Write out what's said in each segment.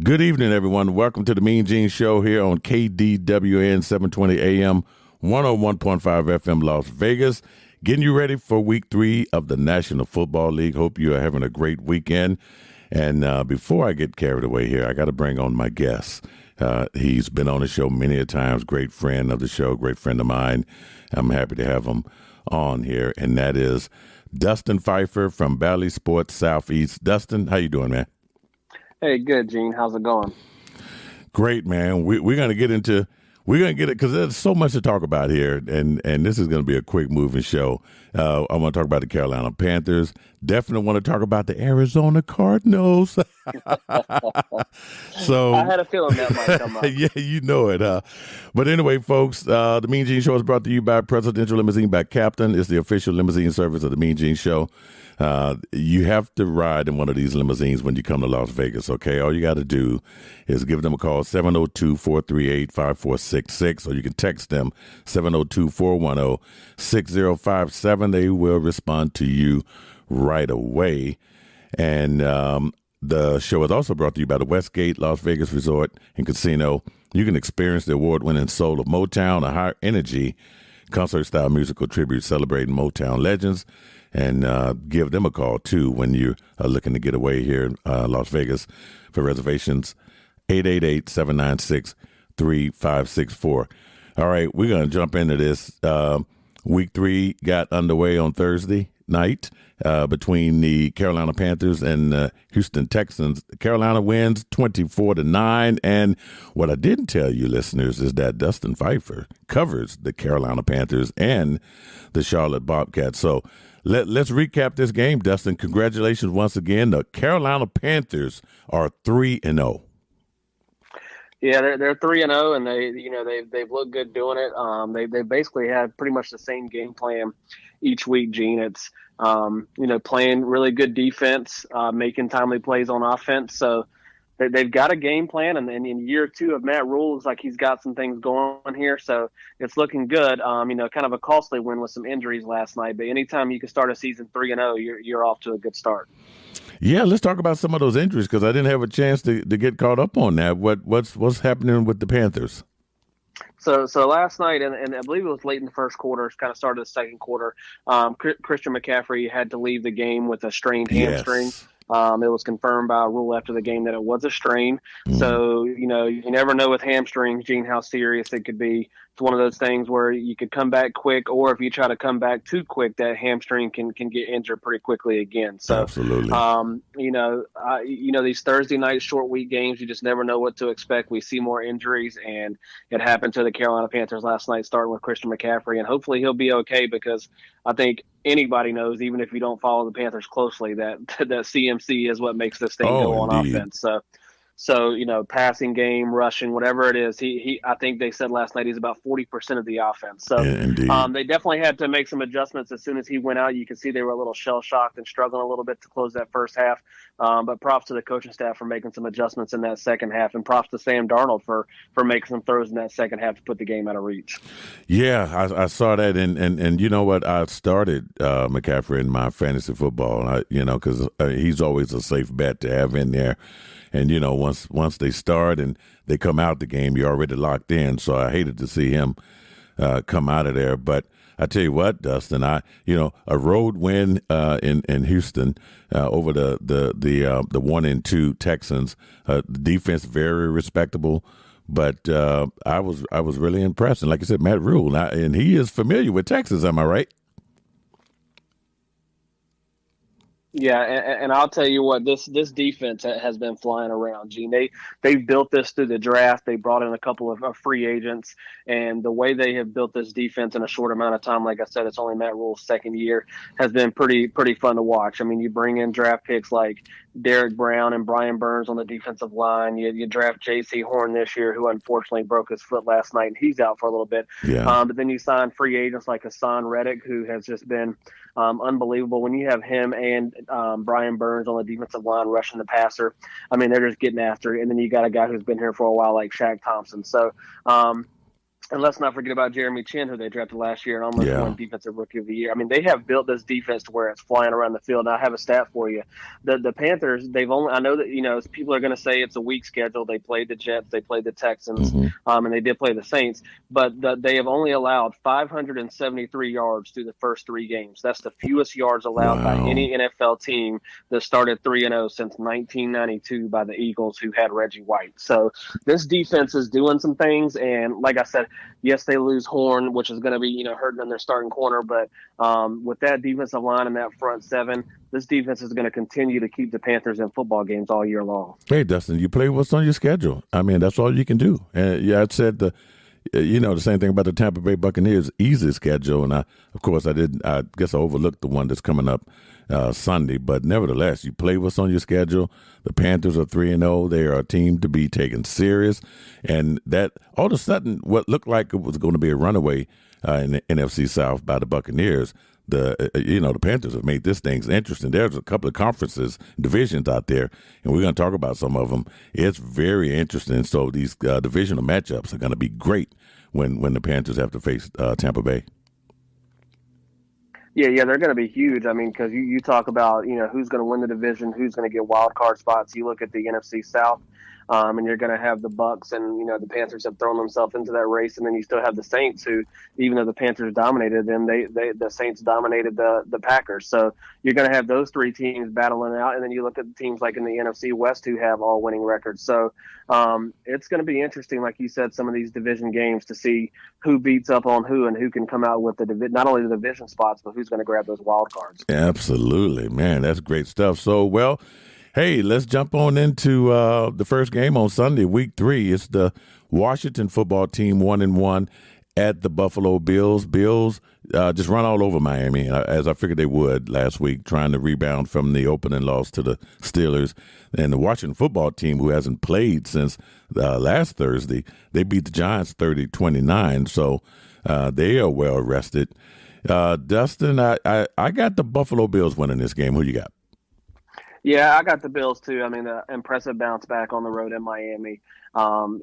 Good evening, everyone. Welcome to the MeanGene Show here on KDWN 720 AM, 101.5 FM Las Vegas. Getting you ready for week 3 of the National Football League. Hope you are having a great weekend. And before I get carried away here, I got to bring on my guest. He's been on the show many a times, great friend of the show, great friend of mine. I'm happy to have him on here, and that is Dustin Phifer from Ballys Sports Southeast. Dustin, how you doing, man? Hey, good, Gene. How's it going? Great, man. We're going to get it because there's so much to talk about here, and this is going to be a quick moving show. I want to talk about the Carolina Panthers. Definitely want to talk about the Arizona Cardinals. So I had a feeling that might come up. Yeah, you know it, huh? But anyway, folks, the MeanGene Show is brought to you by Presidential Limousine by Captain. It's the official limousine service of the MeanGene Show. You have to ride in one of these limousines when you come to Las Vegas, okay? All you got to do is give them a call, 702-438-5466, or you can text them, 702-410-6057. They will respond to you right away. And the show is also brought to you by the Westgate Las Vegas Resort and Casino. You can experience the award-winning soul of Motown, a high-energy concert-style musical tribute celebrating Motown legends. And give them a call, too, when you are looking to get away here in Las Vegas. For reservations, 888-796-3564. All right, we're going to jump into this. Week 3 got underway on Thursday night between the Carolina Panthers and Houston Texans. Carolina wins 24-9. And what I didn't tell you, listeners, is that Dustin Phifer covers the Carolina Panthers and the Charlotte Bobcats. So let's recap this game, Dustin. Congratulations once again. The Carolina Panthers are 3-0. Yeah, they're 3-0, and they've looked good doing it. They basically had pretty much the same game plan each week, Gene. It's playing really good defense, making timely plays on offense. So they've got a game plan, and in year 2 of Matt Rule, it's like he's got some things going on here. So it's looking good. Kind of a costly win with some injuries last night, but anytime you can start a season 3-0, you're off to a good start. Yeah, let's talk about some of those injuries because I didn't have a chance to get caught up on that. What's happening with the Panthers? So last night, and I believe it was late in the first quarter, kind of started the second quarter, Christian McCaffrey had to leave the game with a strained hamstring. Yes. It was confirmed by a rule after the game that it was a strain. So, you never know with hamstrings, Gene, how serious it could be. It's one of those things where you could come back quick, or if you try to come back too quick, that hamstring can get injured pretty quickly again. So, absolutely. These Thursday night short week games, you just never know what to expect. We see more injuries, and it happened to the Carolina Panthers last night, starting with Christian McCaffrey, and hopefully he'll be okay because I think anybody knows, even if you don't follow the Panthers closely, that CMC is what makes this thing go on indeed. offense. So, passing game, rushing, whatever it is, I think they said last night he's about 40% of the offense. So they definitely had to make some adjustments as soon as he went out. You could see they were a little shell-shocked and struggling a little bit to close that first half. But props to the coaching staff for making some adjustments in that second half, and props to Sam Darnold for making some throws in that second half to put the game out of reach. Yeah, I saw that, and you know what? I started McCaffrey in my fantasy football, because he's always a safe bet to have in there. And, once they start and they come out the game, you're already locked in. So I hated to see him come out of there. But I tell you what, Dustin, a road win in Houston over the 1-2 Texans. The defense very respectable. But I was really impressed. And like I said, Matt Rule, and he is familiar with Texas, am I right? Yeah, and I'll tell you what, this defense has been flying around, Gene. They've built this through the draft. They brought in a couple of free agents, and the way they have built this defense in a short amount of time, like I said, it's only Matt Rule's second year, has been pretty fun to watch. I mean, you bring in draft picks like Derek Brown and Brian Burns on the defensive line. You draft J.C. Horn this year, who unfortunately broke his foot last night, and he's out for a little bit. Yeah. But then you sign free agents like Hassan Reddick, who has just been unbelievable. When you have him and Brian Burns on the defensive line rushing the passer, I mean, they're just getting after it. And then you got a guy who's been here for a while like Shaq Thompson. So And let's not forget about Jeremy Chin, who they drafted last year and almost Yeah. won Defensive Rookie of the Year. I mean, they have built this defense to where it's flying around the field. Now, I have a stat for you. The Panthers, I know that, people are going to say it's a weak schedule. They played the Jets, they played the Texans, Mm-hmm. and they did play the Saints. But they have only allowed 573 yards through the first 3 games. That's the fewest yards allowed by any NFL team that started 3-0 since 1992 by the Eagles, who had Reggie White. So this defense is doing some things. And like I said, yes, they lose Horn, which is going to be, hurting on their starting corner. But with that defensive line and that front 7, this defense is going to continue to keep the Panthers in football games all year long. Hey, Dustin, you play what's on your schedule. I mean, that's all you can do. And yeah, I said the same thing about the Tampa Bay Buccaneers' easy schedule. And I guess I overlooked the one that's coming up Sunday. But nevertheless, you play what's on your schedule. The Panthers are 3-0. They are a team to be taken serious. And that all of a sudden, what looked like it was going to be a runaway in the NFC South by the Buccaneers, the Panthers have made this thing interesting. There's a couple of conferences, divisions out there, and we're going to talk about some of them. It's very interesting. So these divisional matchups are going to be great when the Panthers have to face Tampa Bay. Yeah, they're going to be huge. I mean, because you talk about, who's going to win the division, who's going to get wild card spots. You look at the NFC South, and you're going to have the Bucks and, the Panthers have thrown themselves into that race. And then you still have the Saints, who, even though the Panthers dominated them, the Saints dominated the Packers. So you're going to have those 3 teams battling out. And then you look at the teams like in the NFC West who have all winning records. So it's going to be interesting, like you said, some of these division games to see who beats up on who and who can come out with not only the division spots, but who's going to grab those wild cards. Absolutely, man. That's great stuff. So, well, hey, let's jump on into the first game on Sunday, week 3. It's the Washington football team 1-1 at the Buffalo Bills. Bills just run all over Miami, as I figured they would last week, trying to rebound from the opening loss to the Steelers. And the Washington football team, who hasn't played since last Thursday, they beat the Giants 30-29, so they are well rested. Dustin, I got the Buffalo Bills winning this game. Who you got? Yeah, I got the Bills too. I mean, the impressive bounce back on the road in Miami.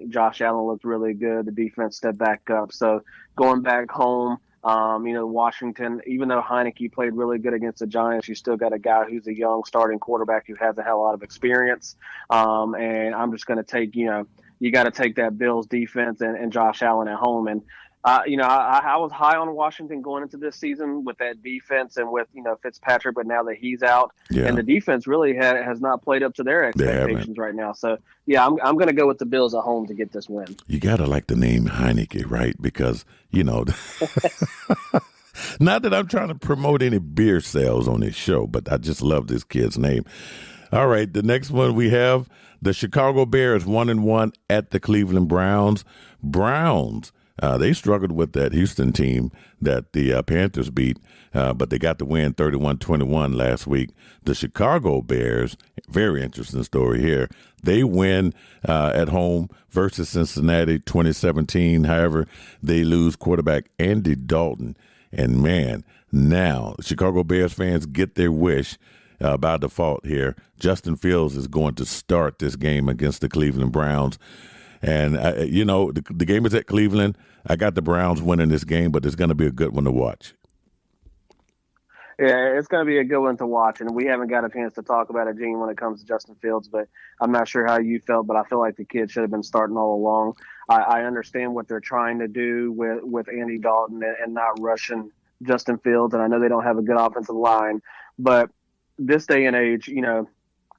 Josh Allen looked really good. The defense stepped back up. So going back home, Washington, even though Heineke played really good against the Giants, you still got a guy who's a young starting quarterback who hasn't had a lot of experience. And I'm just going to take, you got to take that Bills defense and Josh Allen at home. And I was high on Washington going into this season with that defense and with, Fitzpatrick, but now that he's out, and the defense really has not played up to their expectations right now. So, yeah, I'm going to go with the Bills at home to get this win. You got to like the name Heineke, right? Because, not that I'm trying to promote any beer sales on this show, but I just love this kid's name. All right, the next one we have the Chicago Bears 1-1 at the Cleveland Browns. They struggled with that Houston team that the Panthers beat, but they got the win 31-21 last week. The Chicago Bears, very interesting story here. They win at home versus Cincinnati 2017. However, they lose quarterback Andy Dalton. And, man, now Chicago Bears fans get their wish by default here. Justin Fields is going to start this game against the Cleveland Browns. And, the game is at Cleveland. I got the Browns winning this game, but it's going to be a good one to watch. Yeah, it's going to be a good one to watch. And we haven't got a chance to talk about it, Gene, when it comes to Justin Fields. But I'm not sure how you felt, but I feel like the kid should have been starting all along. I understand what they're trying to do with Andy Dalton and not rushing Justin Fields. And I know they don't have a good offensive line. But this day and age,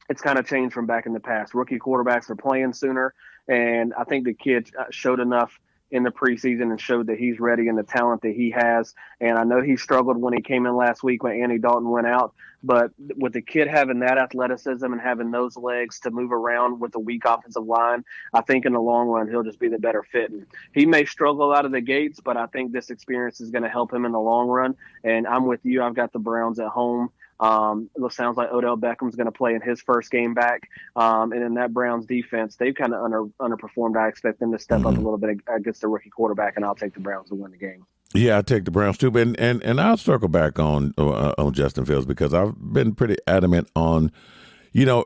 it's kind of changed from back in the past. Rookie quarterbacks are playing sooner. And I think the kid showed enough in the preseason and showed that he's ready and the talent that he has. And I know he struggled when he came in last week when Andy Dalton went out. But with the kid having that athleticism and having those legs to move around with a weak offensive line, I think in the long run he'll just be the better fit. And he may struggle out of the gates, but I think this experience is going to help him in the long run. And I'm with you. I've got the Browns at home. It sounds like Odell Beckham's going to play in his first game back. And in that Browns defense, they've kind of underperformed. I expect them to step up a little bit against the rookie quarterback, and I'll take the Browns to win the game. Yeah, I take the Browns too, and I'll circle back on Justin Fields because I've been pretty adamant on,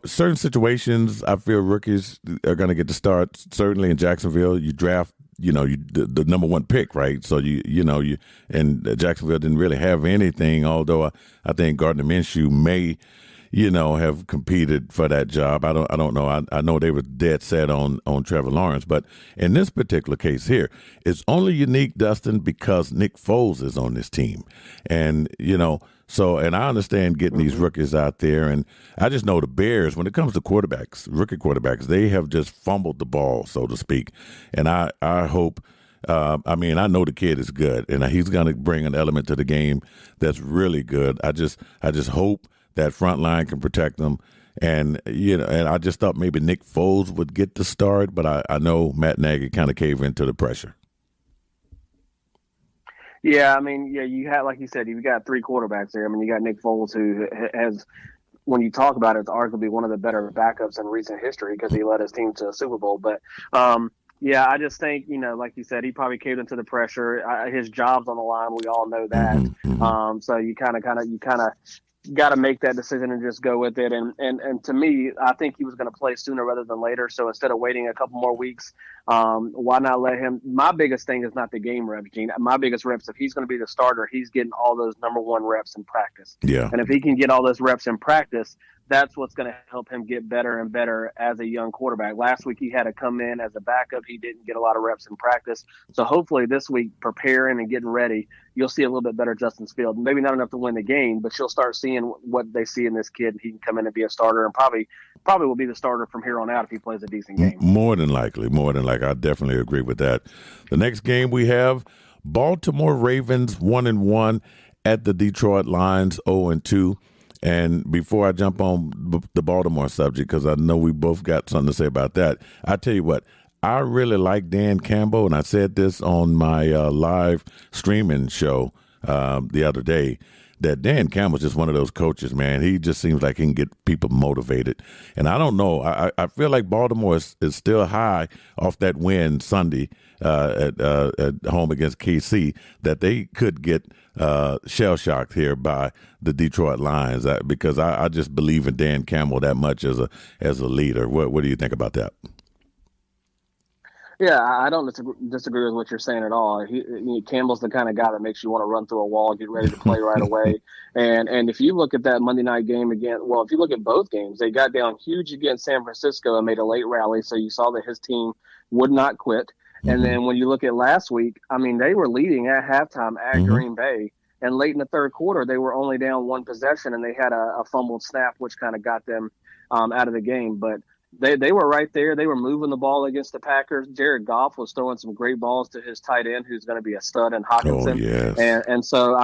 certain situations I feel rookies are going to get to start. Certainly in Jacksonville, you draft the number one pick, right? So and Jacksonville didn't really have anything. Although I think Gardner Minshew may, have competed for that job. I don't know. I know they were dead set on Trevor Lawrence, but in this particular case here, it's only unique, Dustin, because Nick Foles is on this team, and So, and I understand getting these rookies out there, and I just know the Bears, when it comes to quarterbacks, rookie quarterbacks, they have just fumbled the ball, so to speak. And I hope, I know the kid is good, and he's going to bring an element to the game that's really good. I just hope that front line can protect them. And, and I just thought maybe Nick Foles would get the start, but I know Matt Nagy kind of caved into the pressure. Yeah, you had, like you said, you got three quarterbacks there. You got Nick Foles, who has, when you talk about it, it's arguably one of the better backups in recent history because he led his team to a Super Bowl. But, I just think, like you said, he probably caved into the pressure. His job's on the line. We all know that. Mm-hmm. So you kind of got to make that decision and just go with it. And to me, I think he was going to play sooner rather than later. So instead of waiting a couple more weeks, why not let him? My biggest thing is not the game reps, Gene. My biggest reps, if he's going to be the starter, he's getting all those number one reps in practice. Yeah. And if he can get all those reps in practice, that's what's going to help him get better and better as a young quarterback. Last week, he had to come in as a backup. He didn't get a lot of reps in practice. So hopefully this week, preparing and getting ready, you'll see a little bit better Justin Fields. Maybe not enough to win the game, but you'll start seeing what they see in this kid. He can come in and be a starter, and probably will be the starter from here on out if he plays a decent game. More than likely. I definitely agree with that. The next game we have, Baltimore Ravens 1-1 at the Detroit Lions 0-2. And before I jump on the Baltimore subject, because I know we both got something to say about that, I tell you what, I really like Dan Campbell, and I said this on my live streaming show the other day, that Dan Campbell's just one of those coaches, man. He just seems like he can get people motivated. And I don't know. I feel like Baltimore is still high off that win Sunday at home against KC, that they could get shell-shocked here by the Detroit Lions, because I just believe in Dan Campbell that much as a leader. What do you think about that? Yeah, I don't disagree with what you're saying at all. Campbell's the kind of guy that makes you want to run through a wall, get ready to play right away. And if you look at that Monday night game again, well, if you look at both games, they got down huge against San Francisco and made a late rally. So you saw that his team would not quit. And then when you look at last week, they were leading at halftime at Green Bay. And late in the third quarter, they were only down one possession, and they had a fumbled snap, which kind of got them out of the game. But they were right there. They were moving the ball against the Packers. Jared Goff was throwing some great balls to his tight end, who's going to be a stud in Hockenson. Oh, yes. And so,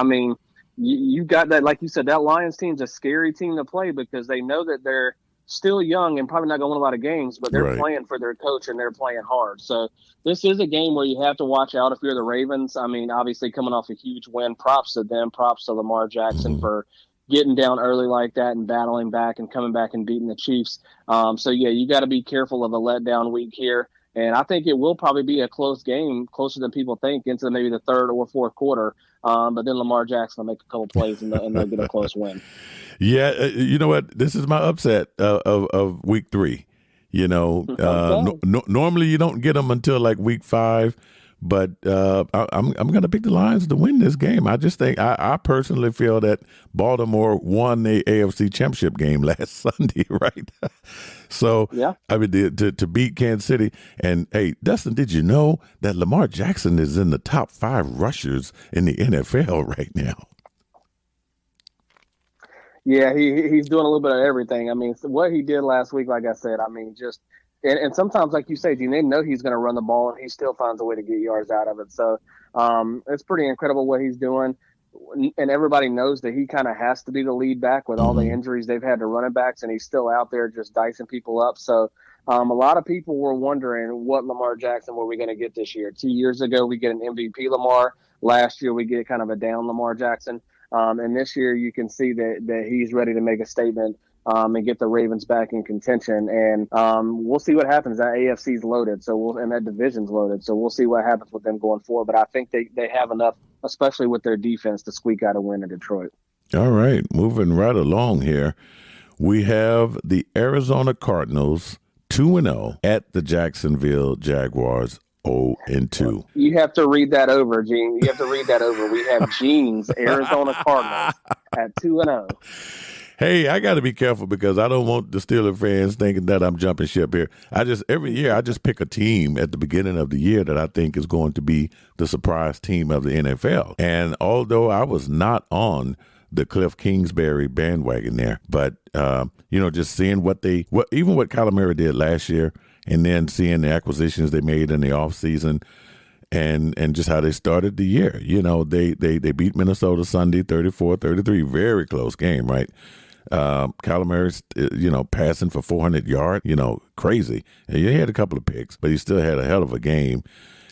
you got that, like you said, that Lions team's a scary team to play because they know that they're still young and probably not going to win a lot of games, but they're playing for their coach and they're playing hard. So this is a game where you have to watch out if you're the Ravens. Obviously coming off a huge win, props to them, props to Lamar Jackson for getting down early like that and battling back and coming back and beating the Chiefs. You got to be careful of a letdown week here. And I think it will probably be a close game, closer than people think, into maybe the third or fourth quarter. But then Lamar Jackson will make a couple plays and they'll get a close win. Yeah, you know what? This is my upset of week 3. Normally you don't get them until like week 5. But I'm going to pick the Lions to win this game. I just think I personally feel that Baltimore won the AFC Championship game last Sunday, right? So, yeah. To beat Kansas City. And, hey, Dustin, did you know that Lamar Jackson is in the top 5 rushers in the NFL right now? Yeah, he's doing a little bit of everything. What he did last week, like I said, And sometimes, like you say, Gene, they know he's going to run the ball, and he still finds a way to get yards out of it. So it's pretty incredible what he's doing. And everybody knows that he kind of has to be the lead back with all the injuries they've had to running backs, and he's still out there just dicing people up. So a lot of people were wondering what Lamar Jackson were we going to get this year. 2 years ago, we get an MVP Lamar. Last year, we get kind of a down Lamar Jackson. And this year, you can see that he's ready to make a statement and get the Ravens back in contention. And we'll see what happens. That AFC's loaded, and that division's loaded. So we'll see what happens with them going forward. But I think they have enough, especially with their defense, to squeak out a win in Detroit. All right, moving right along here. We have the Arizona Cardinals 2-0 at the Jacksonville Jaguars 0-2. You have to read that over, Gene. You have to read that over. We have Gene's Arizona Cardinals at 2-0. Hey, I got to be careful because I don't want the Steelers fans thinking that I'm jumping ship here. Every year I just pick a team at the beginning of the year that I think is going to be the surprise team of the NFL. And although I was not on the Cliff Kingsbury bandwagon there, but just seeing even what Kyler Murray did last year, and then seeing the acquisitions they made in the offseason, and just how they started the year. They beat Minnesota Sunday 34-33, very close game, right? Kyler Murray's, passing for 400 yards, crazy. And he had a couple of picks, but he still had a hell of a game.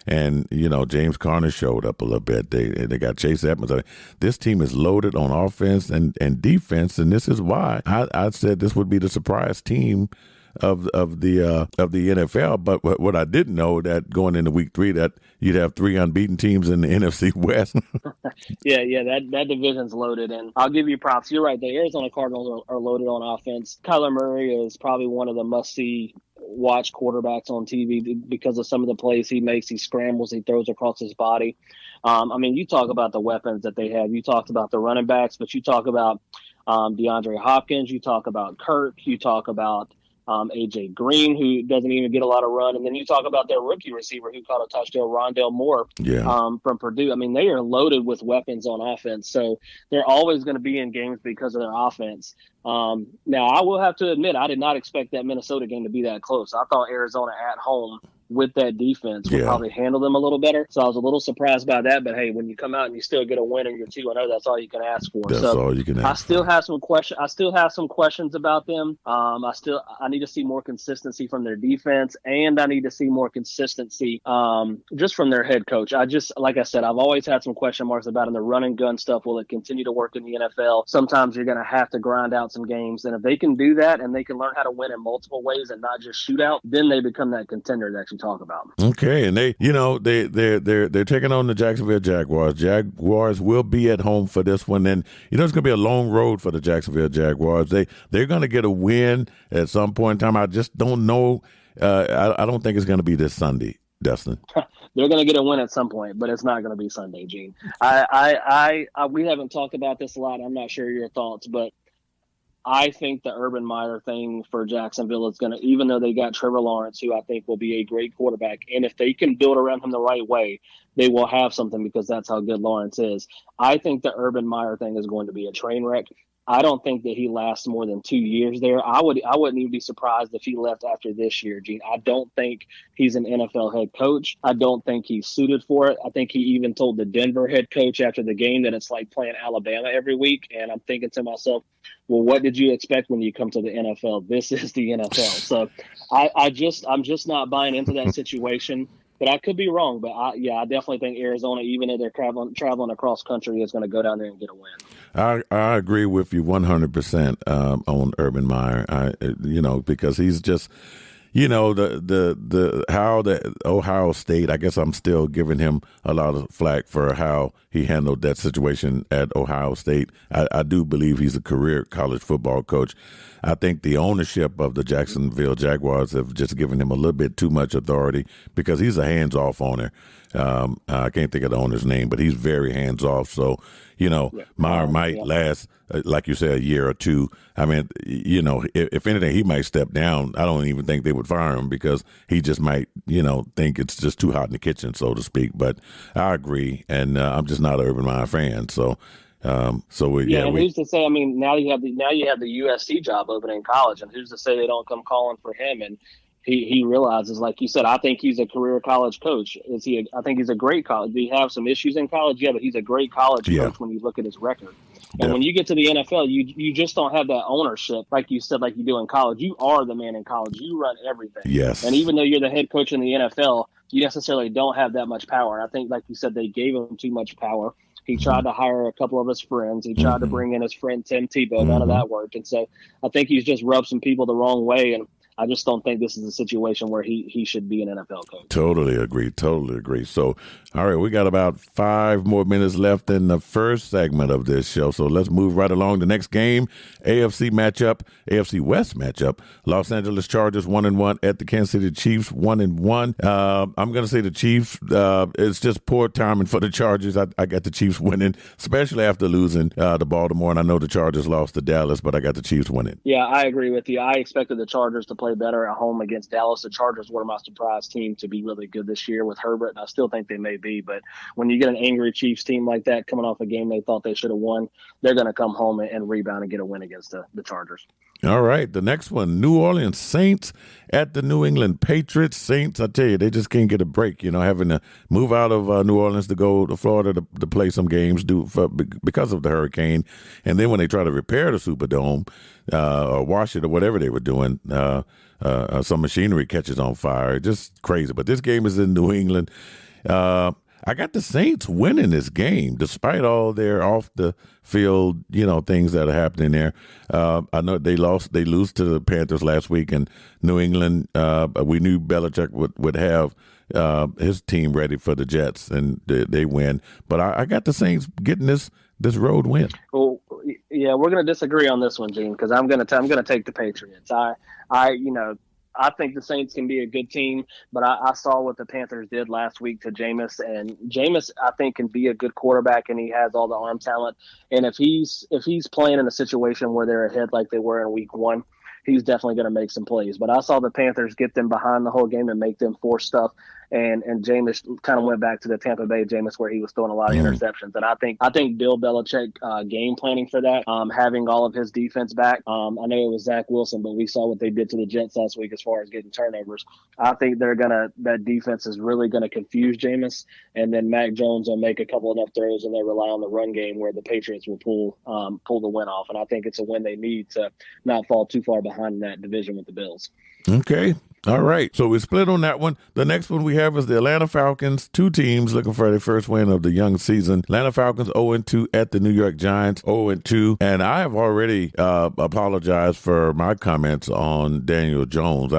And, James Conner showed up a little bit. They got Chase Edmonds. This team is loaded on offense and defense, and this is why I said this would be the surprise team of the NFL. But what I didn't know, that going into week 3 that you'd have 3 unbeaten teams in the NFC West. Yeah, that division's loaded, and I'll give you props. You're right. The Arizona Cardinals are loaded on offense. Kyler Murray is probably one of the must-see watch quarterbacks on TV because of some of the plays he makes. He scrambles, he throws across his body. You talk about the weapons that they have. You talked about the running backs, but you talk about DeAndre Hopkins. You talk about Kirk. You talk about AJ Green, who doesn't even get a lot of run. And then you talk about their rookie receiver who caught a touchdown, Rondale Moore from Purdue. They are loaded with weapons on offense. So they're always going to be in games because of their offense. Now, I will have to admit, I did not expect that Minnesota game to be that close. I thought Arizona at home with that defense would probably handle them a little better. So I was a little surprised by that. But, hey, when you come out and you still get a win and you're 2-0, that's all you can ask for. That's all you can ask I still have some questions. I still have some questions about them. I need to see more consistency from their defense, and I need to see more consistency just from their head coach. Like I said, I've always had some question marks about in the run and gun stuff. Will it continue to work in the NFL? Sometimes you're going to have to grind out some games, and if they can do that and they can learn how to win in multiple ways and not just shoot out, then they become that contender that you talk about. Okay, and they're taking on the Jacksonville Jaguars. Jaguars will be at home for this one, and it's going to be a long road for the Jacksonville Jaguars. They're going to get a win at some point in time. I just don't know. I don't think it's going to be this Sunday, Dustin. They're going to get a win at some point, but it's not going to be Sunday, Gene. We haven't talked about this a lot. I'm not sure your thoughts, but I think the Urban Meyer thing for Jacksonville is going to, even though they got Trevor Lawrence, who I think will be a great quarterback, and if they can build around him the right way, they will have something because that's how good Lawrence is. I think the Urban Meyer thing is going to be a train wreck. I don't think that he lasts more than 2 years there. I wouldn't even be surprised if he left after this year, Gene. I don't think he's an NFL head coach. I don't think he's suited for it. I think he even told the Denver head coach after the game that it's like playing Alabama every week. And I'm thinking to myself, well, what did you expect when you come to the NFL? This is the NFL. So I'm just not buying into that situation. But I could be wrong. But I definitely think Arizona, even if they're traveling across country, is going to go down there and get a win. I agree with you 100% on Urban Meyer. Because he's just, the how the Ohio State. I guess I'm still giving him a lot of flack for how he handled that situation at Ohio State. I do believe he's a career college football coach. I think the ownership of the Jacksonville Jaguars have just given him a little bit too much authority because he's a hands-off owner. I can't think of the owner's name, but he's very hands-off. So, Meyer might last, like you said, a year or two. I mean, if anything, he might step down. I don't even think they would fire him because he just might, think it's just too hot in the kitchen, so to speak. But I agree, and I'm just not an Urban Meyer fan. So, who's to say? I mean, now you have the USC job open in college, and who's to say they don't come calling for him? And he realizes, like you said, I think he's a career college coach. I think he's a great college. Did he have some issues in college? Yeah, but he's a great college coach when you look at his record. And when you get to the NFL, you just don't have that ownership, like you said, like you do in college. You are the man in college. You run everything. Yes. And even though you're the head coach in the NFL, you necessarily don't have that much power. And I think, like you said, they gave him too much power. He tried to hire a couple of his friends. He tried to bring in his friend Tim Tebow. None of that worked. And so I think he's just rubbed some people the wrong way. And I just don't think this is a situation where he should be an NFL coach. Totally agree. So, all right, we got about 5 more minutes left in the first segment of this show. So let's move right along. The next game, AFC West matchup. Los Angeles Chargers 1-1 at the Kansas City Chiefs 1-1. I'm going to say the Chiefs. It's just poor timing for the Chargers. I got the Chiefs winning, especially after losing to Baltimore. And I know the Chargers lost to Dallas, but I got the Chiefs winning. Yeah, I agree with you. I expected the Chargers to play better at home against Dallas. The Chargers were my surprise team to be really good this year with Herbert, and I still think they may be. But when you get an angry Chiefs team like that coming off a game they thought they should have won, they're going to come home and rebound and get a win against the Chargers. All right, the next one, New Orleans Saints at the New England Patriots. Saints, I tell you, they just can't get a break, having to move out of New Orleans to go to Florida to play some games because of the hurricane. And then when they try to repair the Superdome or wash it or whatever they were doing, some machinery catches on fire. Just crazy. But this game is in New England. I got the Saints winning this game despite all their off the field, things that are happening there. I know they lose to the Panthers last week, and New England. We knew Belichick would have his team ready for the Jets, and they win. But I got the Saints getting this road win. Well, yeah, we're going to disagree on this one, Gene, because I'm going to take the Patriots. I think the Saints can be a good team, but I saw what the Panthers did last week to Jameis, and Jameis, I think, can be a good quarterback, and he has all the arm talent. And if he's playing in a situation where they're ahead like they were in week 1, he's definitely going to make some plays. But I saw the Panthers get them behind the whole game and make them force stuff. And Jameis kind of went back to the Tampa Bay Jameis where he was throwing a lot of interceptions. And I think Bill Belichick game planning for that, having all of his defense back. I know it was Zach Wilson, but we saw what they did to the Jets last week as far as getting turnovers. I think that defense is really gonna confuse Jameis, and then Mac Jones will make a couple enough throws and they rely on the run game where the Patriots will pull the win off. And I think it's a win they need to not fall too far behind in that division with the Bills. Okay. All right. So we split on that one. The next one we have is the Atlanta Falcons. 2 teams looking for their first win of the young season. Atlanta Falcons 0-2 at the New York Giants 0-2. And I have already apologized for my comments on Daniel Jones.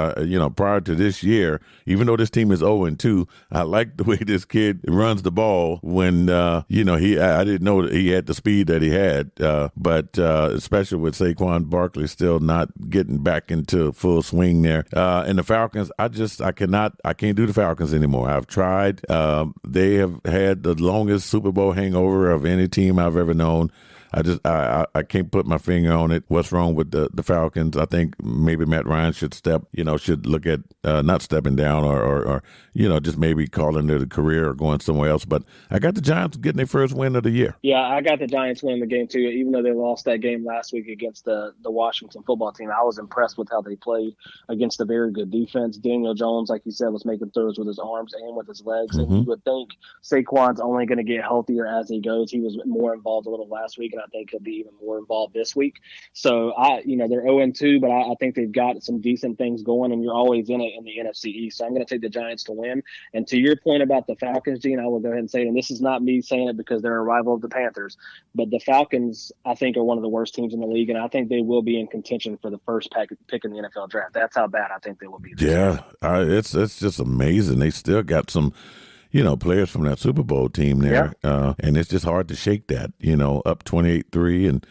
Prior to this year, even though this team is 0-2, I like the way this kid runs the ball when, I didn't know that he had the speed that he had. But especially with Saquon Barkley still not getting back into full swing there. And the Falcons, I can't do the Falcons anymore. I've tried. They have had the longest Super Bowl hangover of any team I've ever known. I can't put my finger on it. What's wrong with the Falcons? I think maybe Matt Ryan should look at not stepping down or just maybe calling it a career or going somewhere else. But I got the Giants getting their first win of the year. Yeah, I got the Giants winning the game too. Even though they lost that game last week against the Washington football team, I was impressed with how they played against a very good defense. Daniel Jones, like you said, was making throws with his arms and with his legs. And you would think Saquon's only going to get healthier as he goes. He was more involved a little last week, and I think he'll be even more involved this week. So they're 0-2, but I think they've got some decent things going, and you're always in it in the NFC East. So I'm going to take the Giants to win. And to your point about the Falcons, Gene, I will go ahead and say it, and this is not me saying it because they're a rival of the Panthers, but the Falcons, I think, are one of the worst teams in the league, and I think they will be in contention for the first pick in the NFL draft. That's how bad I think they will be. It's just amazing. They still got some players from that Super Bowl team there. Yeah. And it's just hard to shake that, up 28-3. And,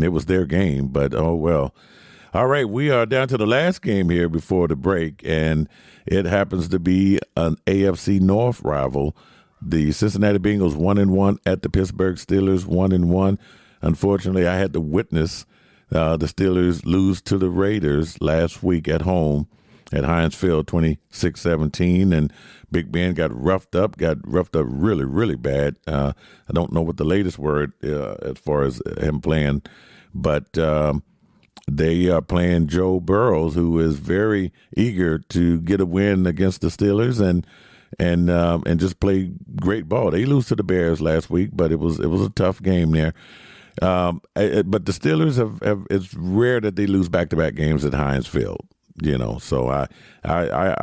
it was their game, but oh, well. All right, we are down to the last game here before the break, and it happens to be an AFC North rival. The Cincinnati Bengals 1-1 at the Pittsburgh Steelers 1-1. Unfortunately, I had to witness the Steelers lose to the Raiders last week at home at Heinz Field, 26-17, and Big Ben got roughed up really, really bad. I don't know what the latest word as far as him playing, but they are playing Joe Burrows, who is very eager to get a win against the Steelers and just play great ball. They lose to the Bears last week, but it was a tough game there. But the Steelers have it's rare that they lose back-to-back games at Heinz Field. So I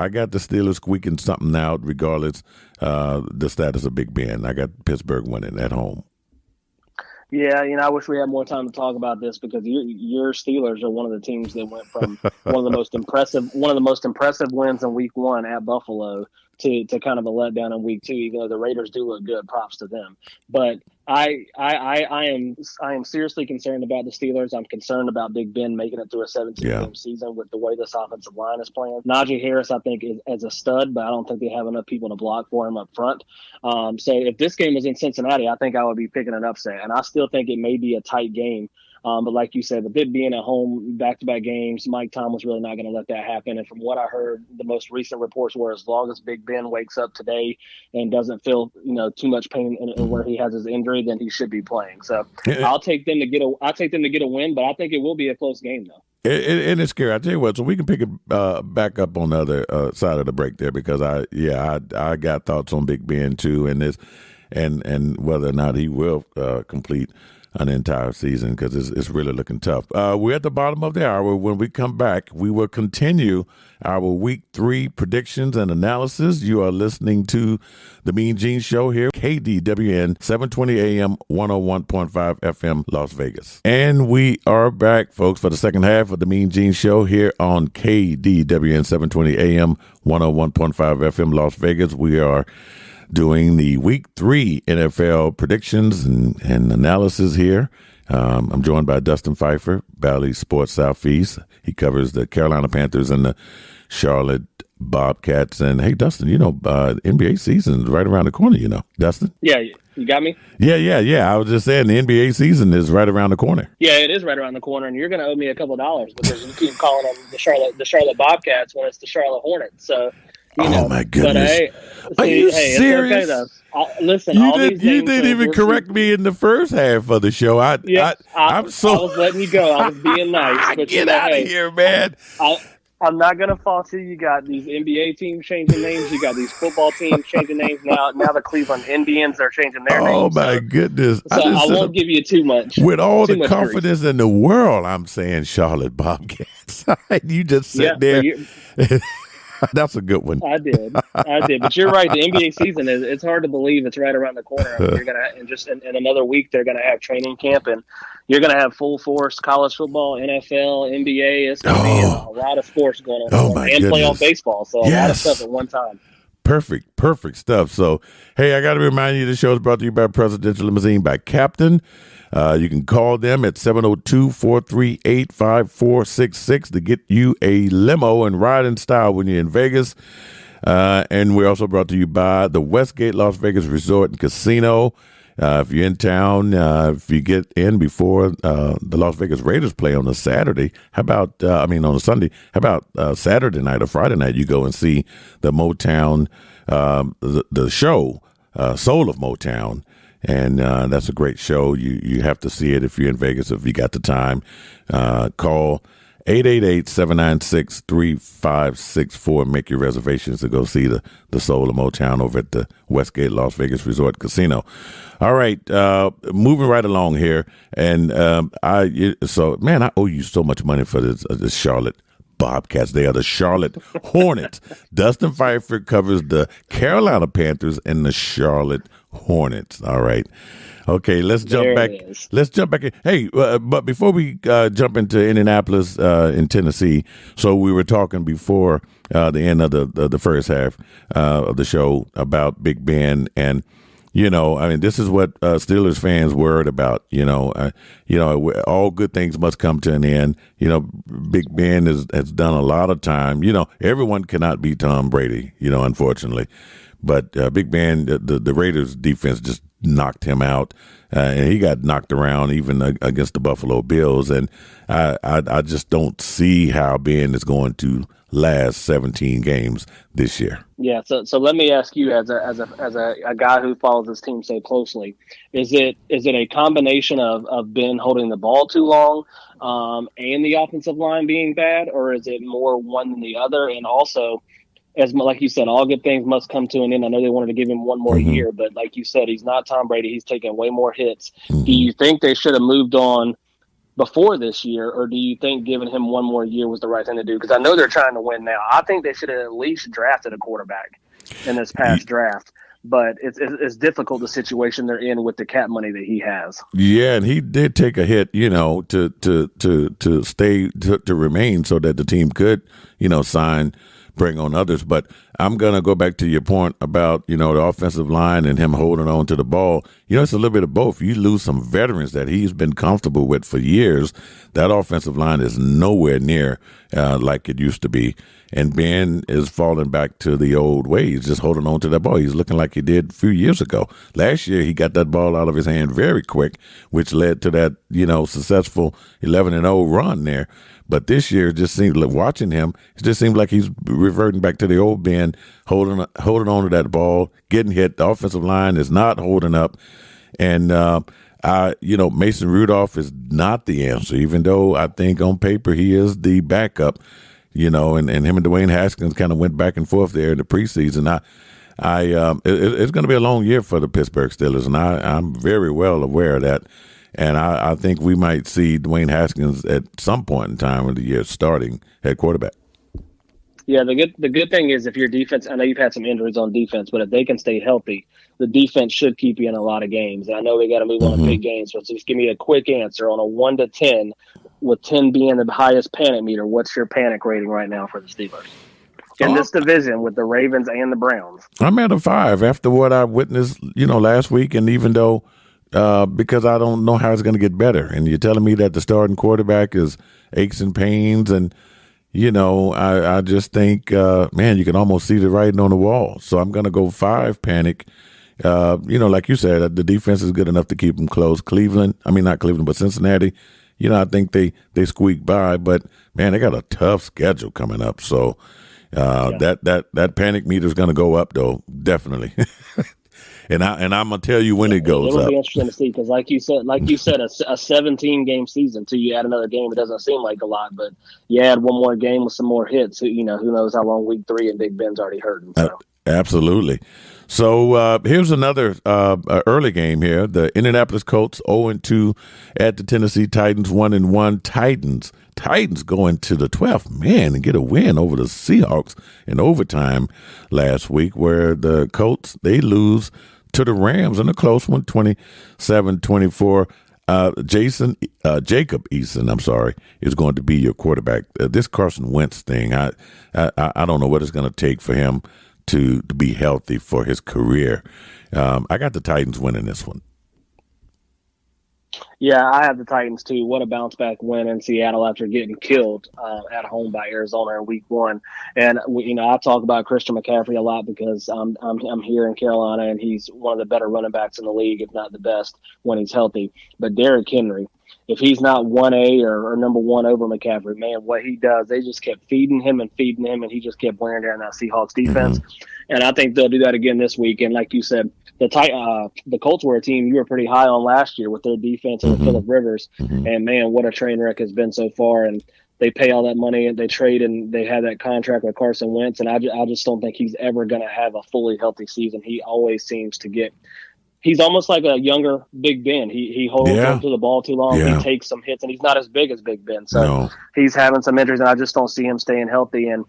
got the Steelers squeaking something out regardless the status of Big Ben. I got Pittsburgh winning at home. Yeah, I wish we had more time to talk about this because your Steelers are one of the teams that went from one of the most impressive wins in Week 1 at Buffalo to kind of a letdown in Week 2. Even though the Raiders do look good, props to them. But I am seriously concerned about the Steelers. I'm concerned about Big Ben making it through a 17-game season with the way this offensive line is playing. Najee Harris, I think, is a stud, but I don't think they have enough people to block for him up front. So if this game was in Cincinnati, I think I would be picking an upset, and I still think it may be a tight game. But like you said, the bit being at home, back-to-back games, Mike Tomlin's really not going to let that happen. And from what I heard, the most recent reports were as long as Big Ben wakes up today and doesn't feel too much pain in where he has his injury, then he should be playing. So I'll take them to get a win, but I think it will be a close game though. And it's scary. I tell you what, so we can pick it back up on the other side of the break there because I got thoughts on Big Ben too, and this and whether or not he will complete an entire season because it's really looking tough. We're at the bottom of the hour. When we come back, we will continue our Week 3 predictions and analysis. You are listening to the Mean Gene Show here, KDWN, 720 AM, 101.5 FM, Las Vegas. And we are back, folks, for the second half of the Mean Gene Show here on KDWN, 720 AM, 101.5 FM, Las Vegas. We are doing the Week 3 NFL predictions and analysis here. I'm joined by Dustin Phifer, Ballys Sports Southeast. He covers the Carolina Panthers and the Charlotte Bobcats. And hey, Dustin, NBA season is right around the corner, Dustin? Yeah, you got me? Yeah. I was just saying the NBA season is right around the corner. Yeah, it is right around the corner, and you're going to owe me a couple of dollars because you keep calling them the Charlotte Bobcats when it's the Charlotte Hornets. So. Oh my goodness! But are you serious? It's okay, though. Listen, you didn't even correct me in the first half of the show. I was letting you go. I was being nice. But get out of here, man. I'm not gonna fault you. You got these NBA teams changing names. You got these football teams changing names now. Now the Cleveland Indians are changing their names. Oh my goodness! So I won't give you too much. With all the confidence in the world, I'm saying Charlotte Bobcats. You just sit there. That's a good one. I did, but you're right. The NBA season it's hard to believe it's right around the corner. I mean, you're gonna in another week they're gonna have training camp and you're gonna have full force college football, NFL, NBA. It's gonna be a lot of sports going on, and playoff baseball. So a lot of stuff at one time. Perfect stuff. So, hey, I got to remind you, the show is brought to you by Presidential Limousine by Captain. You can call them at 702-438-5466 to get you a limo and ride in style when you're in Vegas. And we're also brought to you by the Westgate Las Vegas Resort and Casino. If you're in town, if you get in before the Las Vegas Raiders play on a Saturday, on a Sunday, how about Saturday night or Friday night, you go and see the Motown, the show, Soul of Motown. And that's a great show. You have to see it if you're in Vegas, if you got the time. Call 888-796-3564 and make your reservations to go see the Soul of Motown over at the Westgate Las Vegas Resort Casino. All right, moving right along here. And I owe you so much money for this Charlotte Bobcats. They are the Charlotte Hornets. Dustin Phifer covers the Carolina Panthers and the Charlotte Hornets. All right. Okay, let's jump back. Let's jump back. Hey, but before we jump into Indianapolis in Tennessee, so we were talking before the end of the first half of the show about Big Ben, and this is what Steelers fans worried about. All good things must come to an end. Big Ben has done a lot of time. Everyone cannot beat Tom Brady. Unfortunately, but Big Ben, the Raiders defense just knocked him out, and he got knocked around even against the Buffalo Bills. And I just don't see how Ben is going to last 17 games this year. Yeah. So let me ask you, as a guy who follows this team so closely, is it a combination of Ben holding the ball too long, and the offensive line being bad, or is it more one than the other? And also, like you said, all good things must come to an end. I know they wanted to give him one more year, but like you said, he's not Tom Brady. He's taking way more hits. Do you think they should have moved on before this year, or do you think giving him one more year was the right thing to do? Because I know they're trying to win now. I think they should have at least drafted a quarterback in this past draft. but it's difficult the situation they're in with the cap money that he has. Yeah, and he did take a hit, to stay to remain so that the team could, sign, bring on others. But I'm gonna go back to your point about the offensive line and him holding on to the ball. It's a little bit of both. You lose some veterans that he's been comfortable with for years. That offensive line is nowhere near like it used to be. And Ben is falling back to the old ways, just holding on to that ball. He's looking like he did a few years ago. Last year, he got that ball out of his hand very quick, which led to that, successful 11-0 run there. But this year, it just seems like watching him, it just seems like he's reverting back to the old Ben, holding on to that ball, getting hit. The offensive line is not holding up. And, Mason Rudolph is not the answer, even though I think on paper he is the backup. And him and Dwayne Haskins kind of went back and forth there in the preseason. It's going to be a long year for the Pittsburgh Steelers, and I'm very well aware of that. And I think we might see Dwayne Haskins at some point in time of the year starting at quarterback. Yeah, the good thing is if your defense, I know you've had some injuries on defense, but if they can stay healthy, the defense should keep you in a lot of games. And I know we got to move on to big games, but just give me a quick answer on a 1 to 10, with 10 being the highest panic meter. What's your panic rating right now for the Steelers in this division with the Ravens and the Browns? I'm at a 5 after what I witnessed, last week, and even though because I don't know how it's going to get better, and you're telling me that the starting quarterback is aches and pains, and I just think, man, you can almost see the writing on the wall. So I'm going to go 5 panic. Like you said, the defense is good enough to keep them close. Not Cleveland, but Cincinnati. I think they squeak by, but man, they got a tough schedule coming up. So that panic meter is going to go up, though, definitely. and I'm gonna tell you when it goes up. It'll be interesting to see because, like you said, a 17-game season. Till you add another game, it doesn't seem like a lot, but you add one more game with some more hits. Who knows how long week 3 and Big Ben's already hurting. So. Absolutely. So here's another early game here. The Indianapolis Colts 0-2 at the Tennessee Titans 1-1. Titans going to the 12th man and get a win over the Seahawks in overtime last week, where the Colts, they lose to the Rams in a close one, 27-24. Jacob Eason, is going to be your quarterback. This Carson Wentz thing, I don't know what it's going to take for him to be healthy for his career. I got the Titans winning this one. Yeah, I have the Titans too. What a bounce back win in Seattle after getting killed at home by Arizona in Week 1. And I talk about Christian McCaffrey a lot because I'm here in Carolina and he's one of the better running backs in the league, if not the best, when he's healthy. But Derrick Henry, if he's not 1A or number 1 over McCaffrey, man, what he does, they just kept feeding him, and he just kept wearing down that Seahawks defense. And I think they'll do that again this week. And like you said, the Colts were a team you were pretty high on last year with their defense and Phillip Rivers. And man, what a train wreck has been so far. And they pay all that money and they trade and they have that contract with Carson Wentz. And I just don't think he's ever going to have a fully healthy season. He always seems to get. He's almost like a younger Big Ben. He holds on to the ball too long. He takes some hits, and he's not as big as Big Ben. So he's having some injuries, and I just don't see him staying healthy. And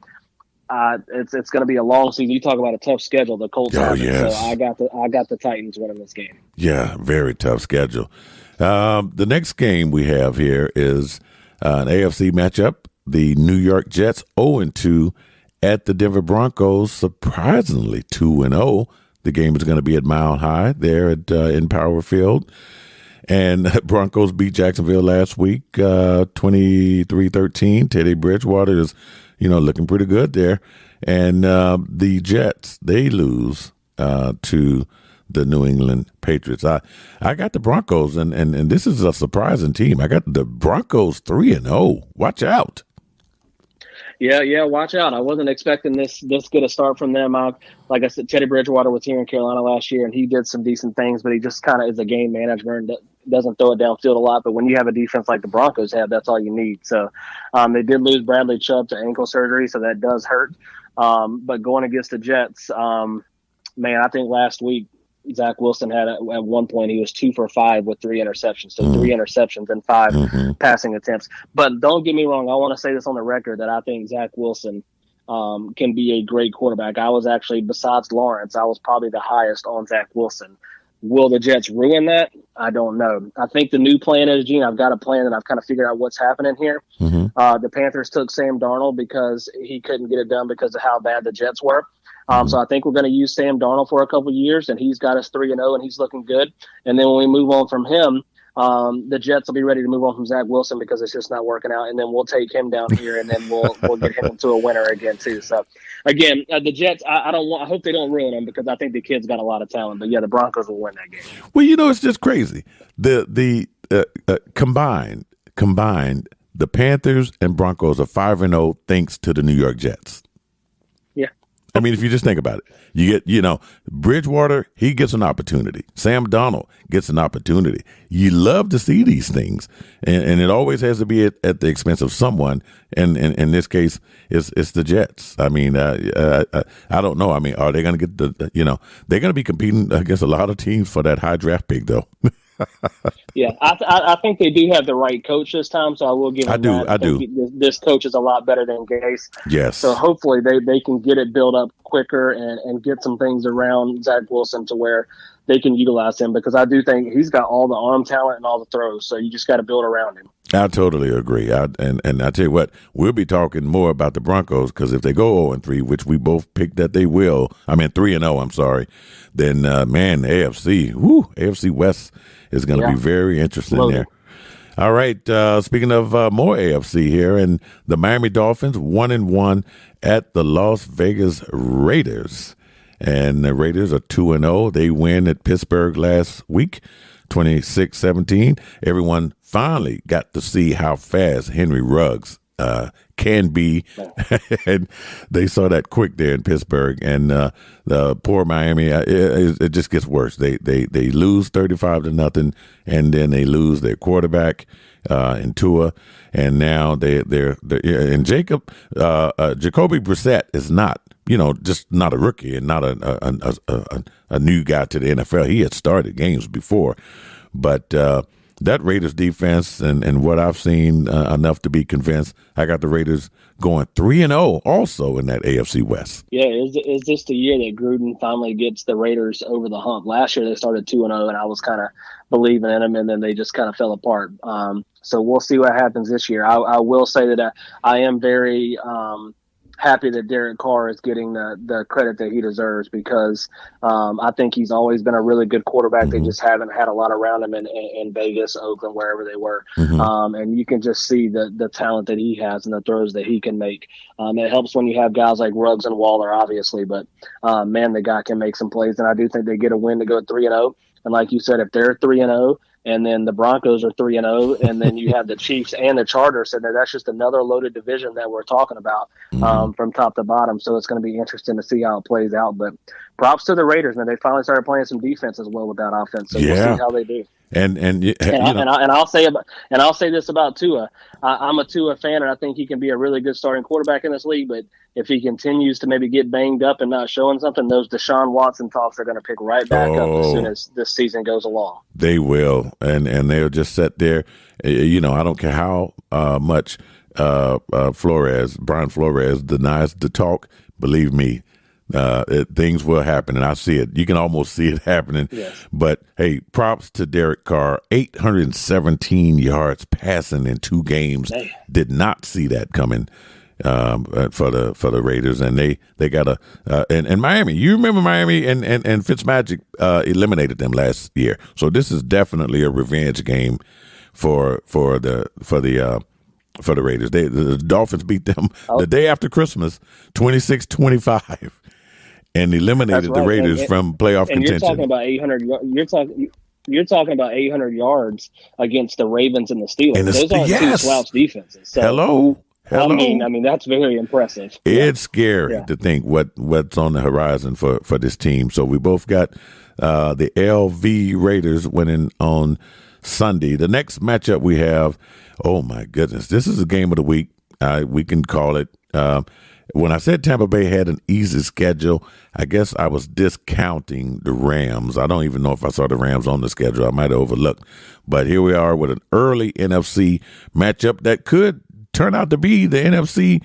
it's going to be a long season. You talk about a tough schedule. The Colts have it. So I got the Titans winning this game. Yeah, very tough schedule. The next game we have here is an AFC matchup. The New York Jets 0-2 at the Denver Broncos, surprisingly 2-0. The game is going to be at Mile High there in Power Field. And Broncos beat Jacksonville last week, 23-13. Teddy Bridgewater is, looking pretty good there. And the Jets, they lose to the New England Patriots. I got the Broncos, and this is a surprising team. I got the Broncos 3-0. Watch out. Yeah, watch out. I wasn't expecting this good a start from them. Like I said, Teddy Bridgewater was here in Carolina last year, and he did some decent things, but he just kind of is a game manager and doesn't throw it downfield a lot. But when you have a defense like the Broncos have, that's all you need. So they did lose Bradley Chubb to ankle surgery, so that does hurt. But going against the Jets, man, I think last week, Zach Wilson had at one point he was 2 for 5 with 3 interceptions. So 3 interceptions and 5 passing attempts. But don't get me wrong, I want to say this on the record that I think Zach Wilson can be a great quarterback. I was actually, besides Lawrence, I was probably the highest on Zach Wilson. Will the Jets ruin that? I don't know. I think the new plan is, Gene, I've got a plan and I've kind of figured out what's happening here. The Panthers took Sam Darnold because he couldn't get it done because of how bad the Jets were. So I think we're going to use Sam Darnold for a couple of years, and he's got us 3-0, and he's looking good. And then when we move on from him, the Jets will be ready to move on from Zach Wilson because it's just not working out, and then we'll take him down here, and then we'll get him into a winner again too. So again, the Jets, I hope they don't ruin them because I think the kid's got a lot of talent. But yeah, the Broncos will win that game. Well, it's just crazy. The combined, the Panthers and Broncos are 5-0 thanks to the New York Jets. Yeah. I mean, if you just think about it, you get, Bridgewater, he gets an opportunity. Sam Darnold gets an opportunity. You love to see these things, and it always has to be at the expense of someone. And in this case, it's the Jets. I mean, I don't know. I mean, are they going to get they're going to be competing against a lot of teams for that high draft pick, though. Yeah, I think they do have the right coach this time, so I will give them that. I do. This coach is a lot better than Gase. Yes. So hopefully they can get it built up quicker and get some things around Zach Wilson to where they can utilize him, because I do think he's got all the arm talent and all the throws, so you just got to build around him. I totally agree. And I tell you what, we'll be talking more about the Broncos, because if they go 0-3, which we both picked that they will, 3-0, I'm sorry, then, man, AFC West is going to be very interesting there. All right, speaking of more AFC here, and the Miami Dolphins 1-1 at the Las Vegas Raiders. And the Raiders are 2-0. They win at Pittsburgh last week, 26-17. Everyone finally got to see how fast Henry Ruggs can be. And they saw that quick there in Pittsburgh. And the poor Miami, it just gets worse. They lose 35-0, and then they lose their quarterback in Tua. And now they're and Jacoby Brissett is not, just not a rookie and not a new guy to the NFL. He had started games before, but that Raiders defense and what I've seen enough to be convinced. I got the Raiders going 3-0 also in that AFC West. Yeah, is this the year that Gruden finally gets the Raiders over the hump? Last year they started 2-0, and I was kind of believing in them, and then they just kind of fell apart. So we'll see what happens this year. I will say that I am very happy that Derek Carr is getting the credit that he deserves, because I think he's always been a really good quarterback. They just haven't had a lot around him in Vegas, Oakland, wherever they were. And you can just see the talent that he has and the throws that he can make. It helps when you have guys like Ruggs and Waller, obviously, but man, the guy can make some plays, and I do think they get a win to go 3-0. And like you said, if they're 3-0, and then the Broncos are 3-0, and then you have the Chiefs and the Chargers sitting there, that's just another loaded division that we're talking about from top to bottom. So it's going to be interesting to see how it plays out. But props to the Raiders, man. They finally started playing some defense as well with that offense. So we'll see how they do. And I'll say this about Tua. I'm a Tua fan, and I think he can be a really good starting quarterback in this league. But if he continues to maybe get banged up and not showing something, those Deshaun Watson talks are going to pick right back up as soon as this season goes along. They will, and they'll just sit there. I don't care how much Brian Flores denies the talk. Believe me, things will happen, and I see it. You can almost see it happening. Yes. But hey, props to Derek Carr, 817 yards passing in 2 games. Damn. Did not see that coming for the Raiders, and they got and Miami. You remember Miami and Fitzmagic eliminated them last year, so this is definitely a revenge game for the Raiders. The Dolphins beat them the day after Christmas, 26-25. And eliminated the Raiders from playoff contention. You're talking about 800. You're talking about 800 yards against the Ravens and the Steelers. Those aren't two slouch defenses. So, Hello. I mean that's very impressive. It's scary to think what's on the horizon for this team. So we both got the LV Raiders winning on Sunday. The next matchup we have, oh my goodness, this is a game of the week. We can call it. When I said Tampa Bay had an easy schedule, I guess I was discounting the Rams. I don't even know if I saw the Rams on the schedule. I might have overlooked. But here we are with an early NFC matchup that could turn out to be the NFC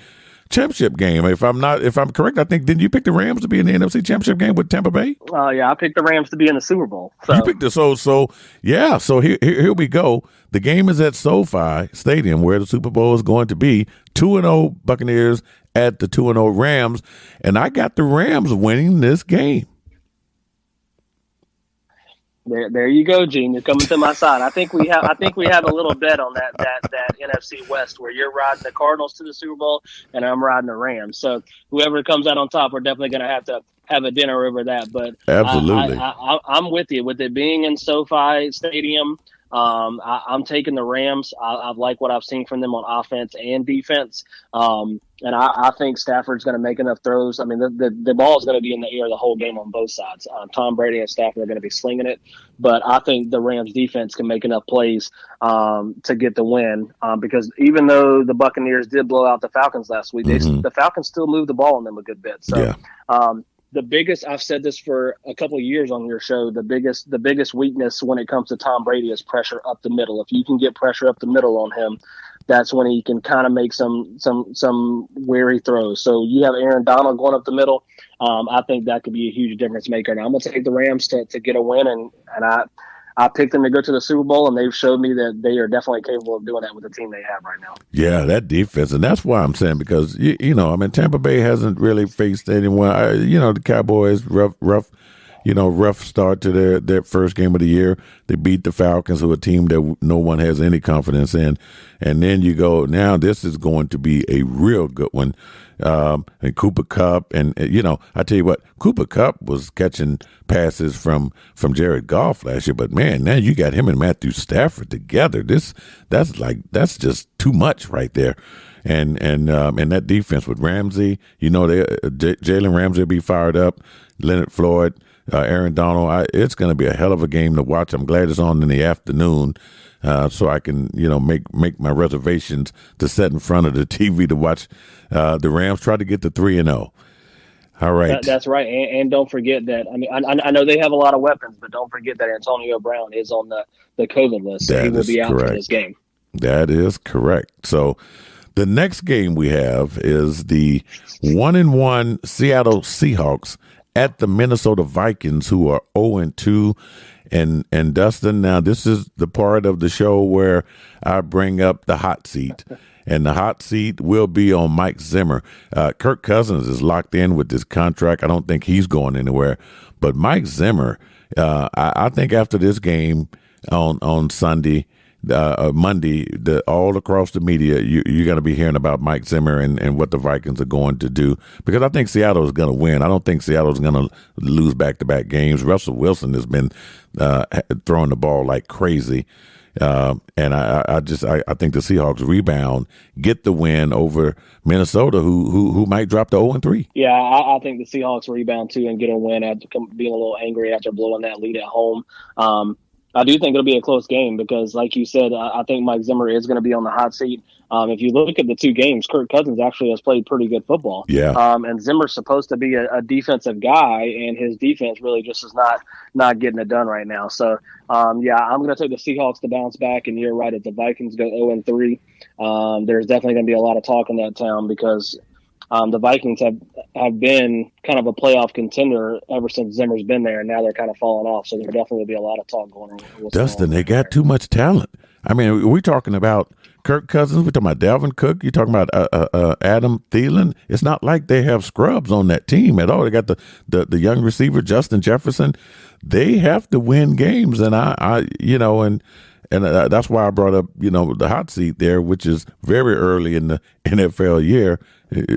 championship game. If I'm correct, I think didn't you pick the Rams to be in the NFC Championship game with Tampa Bay? Yeah, I picked the Rams to be in the Super Bowl. So. You picked the yeah. So here we go. The game is at SoFi Stadium, where the Super Bowl is going to be. 2-0 Buccaneers at the 2-0 Rams, and I got the Rams winning this game. There you go, Gene. You're coming to my side. I think we have a little bet on that NFC West, where you're riding the Cardinals to the Super Bowl and I'm riding the Rams. So whoever comes out on top, we're definitely going to have a dinner over that. But absolutely, I'm with you. With it being in SoFi Stadium, I'm taking the Rams. I like what I've seen from them on offense and defense. And I think Stafford's going to make enough throws. I mean, the ball is going to be in the air the whole game on both sides. Tom Brady and Stafford are going to be slinging it. But I think the Rams defense can make enough plays to get the win. Because even though the Buccaneers did blow out the Falcons last week, the Falcons still moved the ball on them a good bit. So the biggest, I've said this for a couple of years on your show, the biggest weakness when it comes to Tom Brady is pressure up the middle. If you can get pressure up the middle on him, that's when he can kind of make some weary throws. So you have Aaron Donald going up the middle. I think that could be a huge difference maker. And I'm going to take the Rams to get a win. And I picked them to go to the Super Bowl, and they've showed me that they are definitely capable of doing that with the team they have right now. Yeah, that defense. And that's why I'm saying, because, Tampa Bay hasn't really faced anyone. The Cowboys, rough start to their first game of the year. They beat the Falcons, who are a team that no one has any confidence in. And then you go, now this is going to be a real good one. And Cooper Kupp, and I tell you what, Cooper Kupp was catching passes from Jared Goff last year, but man, now you got him and Matthew Stafford together. That's just too much right there. And that defense with Ramsey, Jalen Ramsey will be fired up, Leonard Floyd, Aaron Donald. It's going to be a hell of a game to watch. I'm glad it's on in the afternoon, so I can make my reservations to sit in front of the TV to watch the Rams try to get to 3-0. All right, that's right, and don't forget that. I mean, I know they have a lot of weapons, but don't forget that Antonio Brown is on the COVID list, so he will be out for this game. That is correct. So the next game we have is the 1-1 Seattle Seahawks at the Minnesota Vikings, who are 0-2. And Dustin, now this is the part of the show where I bring up the hot seat. And the hot seat will be on Mike Zimmer. Kirk Cousins is locked in with this contract. I don't think he's going anywhere. But Mike Zimmer, I think after this game on Sunday, Monday, all across the media, you're going to be hearing about Mike Zimmer and what the Vikings are going to do, because I think Seattle is going to win. I don't think Seattle is going to lose back-to-back games. Russell Wilson has been throwing the ball like crazy. And I think the Seahawks rebound, get the win over Minnesota, who might drop to 0-3. Yeah, I think the Seahawks rebound too and get a win after being a little angry after blowing that lead at home. I do think it'll be a close game because, like you said, I think Mike Zimmer is going to be on the hot seat. If you look at the two games, Kirk Cousins actually has played pretty good football. Yeah. And Zimmer's supposed to be a defensive guy, and his defense really just is not getting it done right now. So, I'm going to take the Seahawks to bounce back, and you're right. If the Vikings go 0-3, there's definitely going to be a lot of talk in that town because the Vikings have been kind of a playoff contender ever since Zimmer's been there, and now they're kind of falling off. So there definitely will be a lot of talk going on. Dustin, they got too much talent. I mean, we're talking about Kirk Cousins. We're talking about Dalvin Cook. You're talking about Adam Thielen. It's not like they have scrubs on that team at all. They got the young receiver, Justin Jefferson. They have to win games, and And that's why I brought up, the hot seat there, which is very early in the NFL year.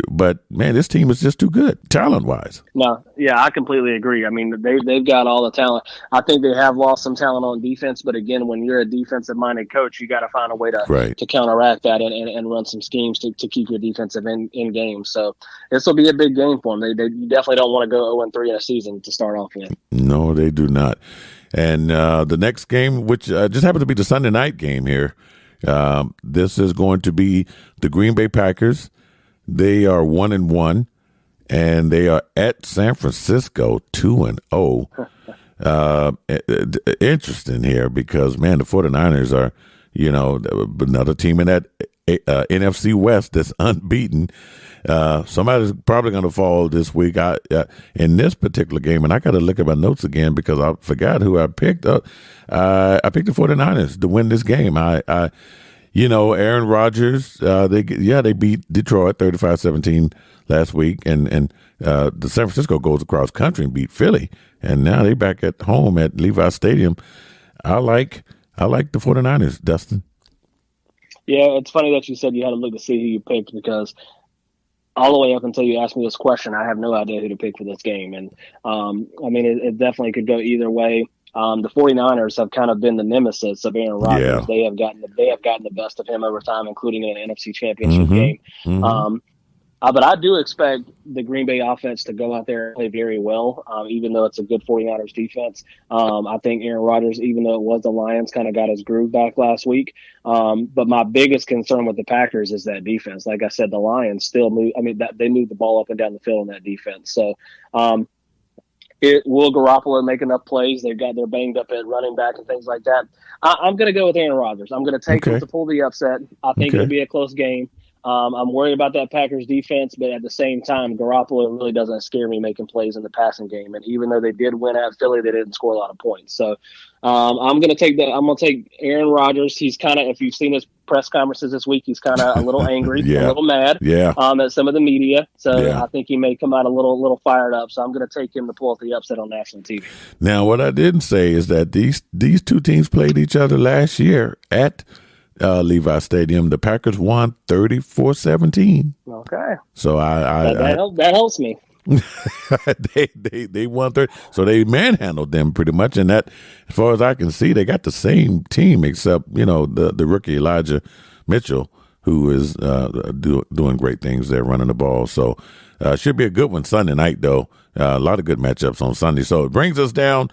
But, man, this team is just too good, talent-wise. No, yeah, I completely agree. I mean, they've got all the talent. I think they have lost some talent on defense. But, again, when you're a defensive-minded coach, you got to find a way to counteract that and run some schemes to keep your defensive in game. So this will be a big game for them. They definitely don't want to go 0-3 in a season to start off with. No, they do not. And the next game, which just happened to be the Sunday night game here, this is going to be the Green Bay Packers. They are 1-1, and they are at San Francisco 2-0. Interesting here because, man, the 49ers are, another team in that NFC West that's unbeaten. Somebody's probably going to fall this week. In this particular game, and I got to look at my notes again because I forgot who I picked up. I picked the 49ers to win this game. Aaron Rodgers, they beat Detroit 35-17 last week, and the San Francisco goes across country and beat Philly, and now they back at home at Levi Stadium. I like the 49ers, Dustin. Yeah, it's funny that you said you had to look to see who you picked because all the way up until you asked me this question, I have no idea who to pick for this game. And, it definitely could go either way. The 49ers have kind of been the nemesis of Aaron Rodgers. Yeah. They have gotten the best of him over time, including in an NFC Championship game. Mm-hmm. But I do expect the Green Bay offense to go out there and play very well, even though it's a good 49ers defense. I think Aaron Rodgers, even though it was the Lions, kind of got his groove back last week. But my biggest concern with the Packers is that defense. Like I said, the Lions still move. They move the ball up and down the field in that defense. So will Garoppolo make enough plays? They're banged up at running back and things like that. I'm going to go with Aaron Rodgers. I'm going to take him to pull the upset. I think it'll be a close game. I'm worried about that Packers defense, but at the same time, Garoppolo really doesn't scare me making plays in the passing game. And even though they did win at Philly, they didn't score a lot of points. So I'm going to take Aaron Rodgers. He's kind of, if you've seen his press conferences this week, he's kind of a little angry, a little mad at some of the media. So I think he may come out a little fired up. So I'm going to take him to pull up the upset on national TV. Now, what I didn't say is that these two teams played each other last year at Levi Stadium. The Packers won 34-17. Okay. So that helps me. they won 30. So they manhandled them pretty much. And that, as far as I can see, they got the same team except, the rookie Elijah Mitchell, who is doing great things there running the ball. So should be a good one Sunday night, though. A lot of good matchups on Sunday. So it brings us down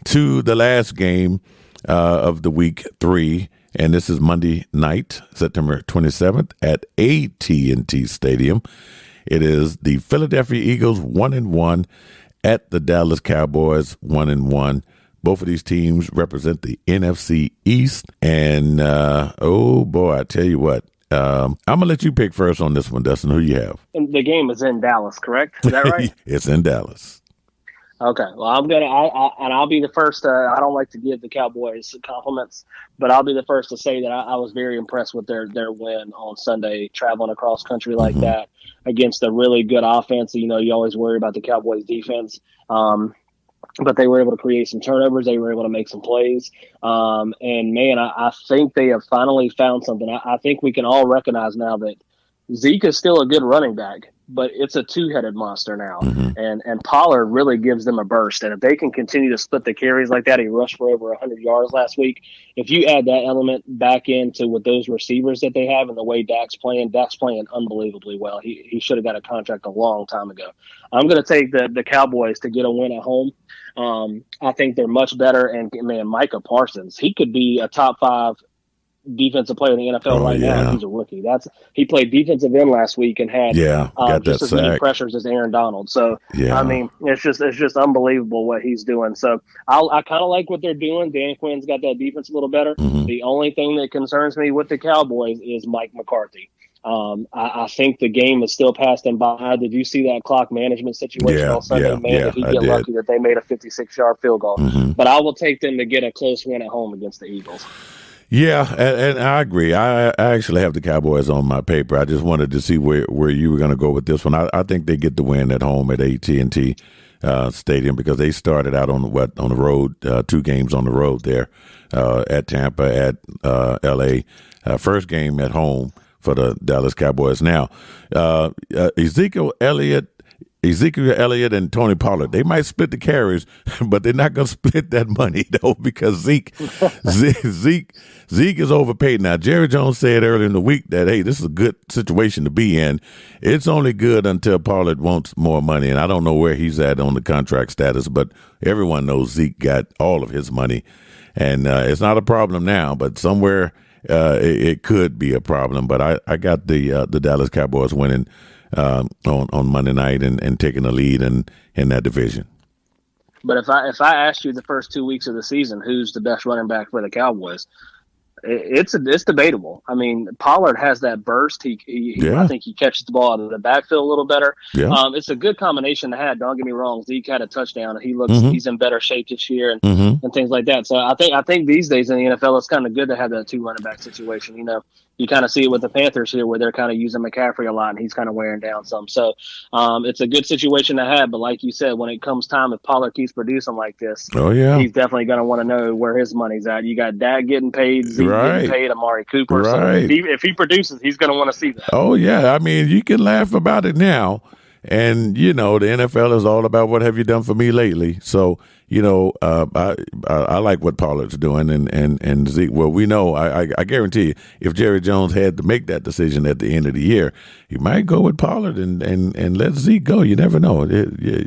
to the last game of the week 3. And this is Monday night, September 27th at AT&T Stadium. It is the Philadelphia Eagles 1-1 at the Dallas Cowboys 1-1. Both of these teams represent the NFC East. And, oh, boy, I tell you what, I'm going to let you pick first on this one, Dustin. Who you have? And the game is in Dallas, correct? Is that right? It's in Dallas. Okay, well, I'll be the first. I don't like to give the Cowboys compliments, but I'll be the first to say that I was very impressed with their win on Sunday, traveling across country like that against a really good offense. You always worry about the Cowboys defense, but they were able to create some turnovers. They were able to make some plays, and man, I think they have finally found something. I think we can all recognize now that Zeke is still a good running back, but it's a two-headed monster now. And Pollard really gives them a burst. And if they can continue to split the carries like that, he rushed for over 100 yards last week. If you add that element back into with those receivers that they have and the way Dak's playing unbelievably well. He should have got a contract a long time ago. I'm going to take the Cowboys to get a win at home. I think they're much better. And, man, Micah Parsons, he could be a top 5 defensive player in the NFL now. He's a rookie. He played defensive end last week and had just as many pressures as Aaron Donald. So it's just unbelievable what he's doing. So I kind of like what they're doing. Dan Quinn's got that defense a little better. The only thing that concerns me with the Cowboys is Mike McCarthy. I think the game is still passed them by. Did you see that clock management situation on Sunday? Did he get lucky that they made a 56-yard field goal? But I will take them to get a close win at home against the Eagles. Yeah, and I agree. I actually have the Cowboys on my paper. I just wanted to see where you were going to go with this one. I think they get the win at home at AT&T Stadium because they started out on the road, 2 games on the road there at Tampa, at L.A. First game at home for the Dallas Cowboys. Now, Ezekiel Elliott and Tony Pollard, they might split the carries, but they're not going to split that money, though, because Zeke is overpaid. Now, Jerry Jones said earlier in the week that, hey, this is a good situation to be in. It's only good until Pollard wants more money, and I don't know where he's at on the contract status, but everyone knows Zeke got all of his money, and it's not a problem now, but somewhere it could be a problem. But I got the Dallas Cowboys winning on Monday night and taking the lead in that division. But if I asked you the first 2 weeks of the season, who's the best running back for the Cowboys, It's debatable. I mean, Pollard has that burst. I think he catches the ball out of the backfield a little better. Yeah. It's a good combination to have. Don't get me wrong. Zeke had a touchdown, and Mm-hmm. he's in better shape this year, Mm-hmm. and things like that. So I think these days in the NFL, it's kind of good to have that 2 running back situation. You know, you kind of see it with the Panthers here, where they're kind of using McCaffrey a lot, and he's kind of wearing down some. So it's a good situation to have. But like you said, when it comes time, if Pollard keeps producing like this, he's definitely going to want to know where his money's at. You got Dak getting paid, Zeke getting paid, Amari Cooper. Right. So if he produces, he's going to want to see that. Oh, yeah. I mean, you can laugh about it now. And, you know, the NFL is all about what have you done for me lately. So, you know, I like what Pollard's doing and Zeke. Well, we know, I guarantee you, if Jerry Jones had to make that decision at the end of the year, he might go with Pollard and let Zeke go. You never know.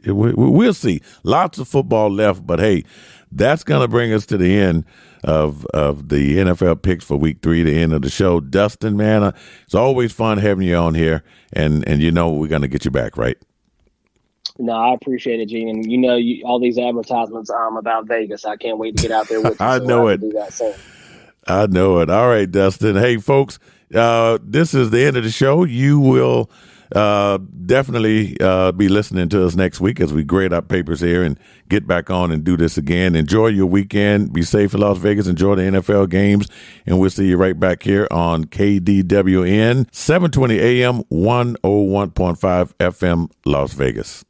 We'll see. Lots of football left, but hey, that's going to bring us to the end of the NFL picks for week 3, the end of the show. Dustin, man, it's always fun having you on here, and you know we're going to get you back, right? No, I appreciate it, Gene. And you know, all these advertisements about Vegas. I can't wait to get out there with you. I know it. Do that soon. I know it. All right, Dustin. Hey, folks, this is the end of the show. You will definitely be listening to us next week as we grade our papers here and get back on and do this again. Enjoy your weekend. Be safe in Las Vegas. Enjoy the NFL games. And we'll see you right back here on KDWN, 720 AM, 101.5 FM, Las Vegas.